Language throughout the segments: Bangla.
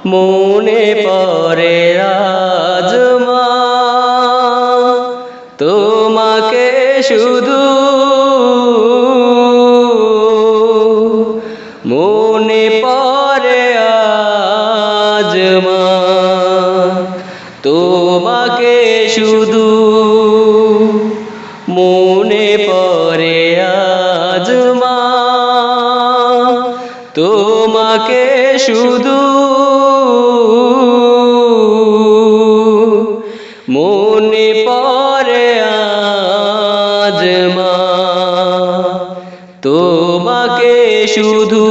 মনে পড়ে আজ মা, তোমাকে শুধু মনে পড়ে আজ মা, তোমাকে শুধু মনে পড়ে আজ মা, তোমাকে শুধু মনে পড়ে আজ মা, তোমাকে শুধু।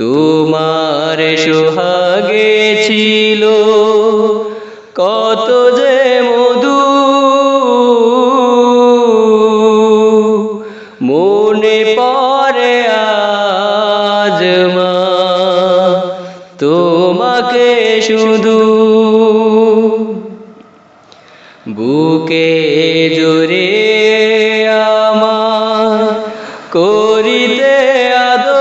তোমার সোহাগে ছিল কত যে মধু, মনে পড়ে আজ মা, তোমাকে শুধু। বুকে জোরে আমার করিতে আদর,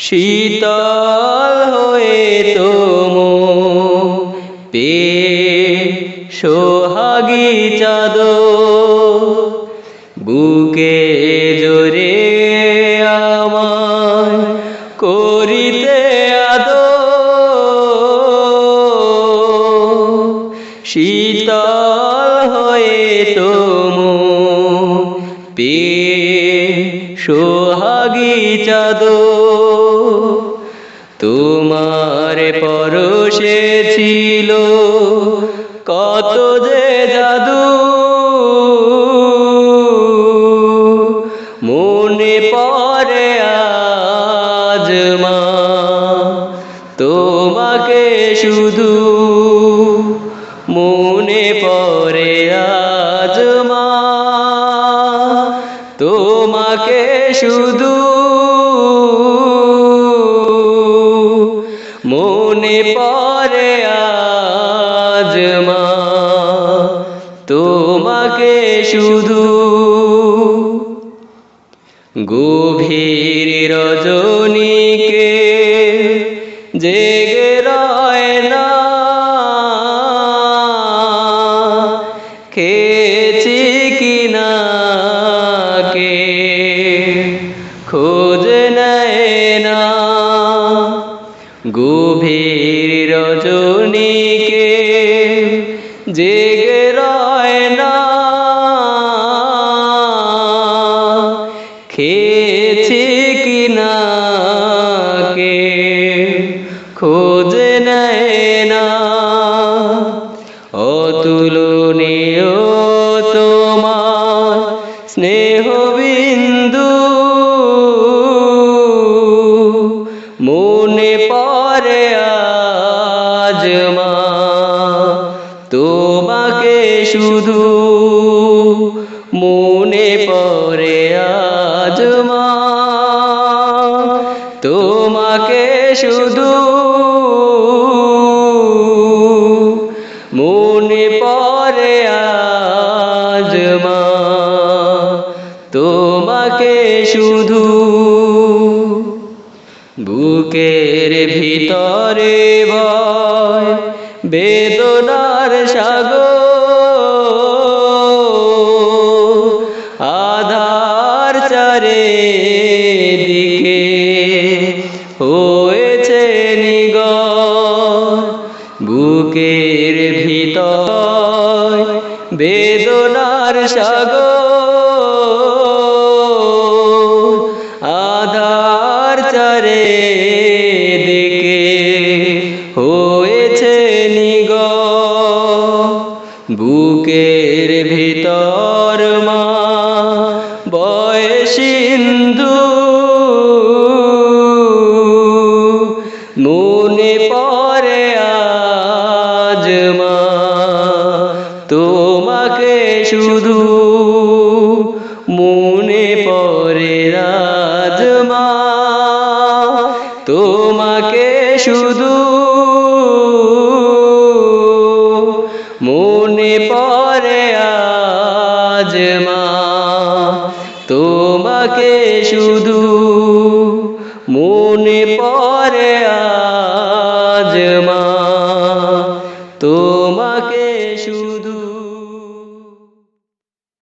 শীতল হয়ে তোমো পেয়ে সোহাগী চাদর। বুকে জোরে আমার করিতে আদর, শীতল হয়ে তোমো পেয়ে সোহাগী চাদর। তোমার পরশে ছিল কত যে জাদু, মনে পড়ে আজ মা, তোমাকে শুধু মনে পড়ে আজ মা, তোমাকে শুধু মনে পড়ে আজ মা, তোমাকে শুধু। গভীর রজনীকে জেগে রয় না, খেয়েছি কিনা কে খোঁজ নেয় না। গভীর রজনীকে জেগে রয় না, খেয়েছি কিনা কে খোঁজ নেয় না। অতুলনীয় তোমার স্নেহ বিন্দু, মনে পড়ে আজ মা, তোমাকে শুধু মনে পড়ে আজ মা, তোমাকে শুধু মনে পড়ে আজ মা, তোমাকে শুধু। বুকের ভিতরে বয় বেদনার সাগর, আধার চারিদিকে হয়েছে নিগর। বুকের ভিতর বেদনার সাগর, আধার চারিদিকে হয়েছে নিগর। বুকের ভিতর মা বয় সিন্ধু, মনে পড়ে আজ মা, তোমাকে শুধু মনে পড়ে আজ মা, তোমাকে শুধু মনে পড়ে আজ মা, তোমাকে শুধু। মনে পড়ে আজ মা তোমাকে শুধু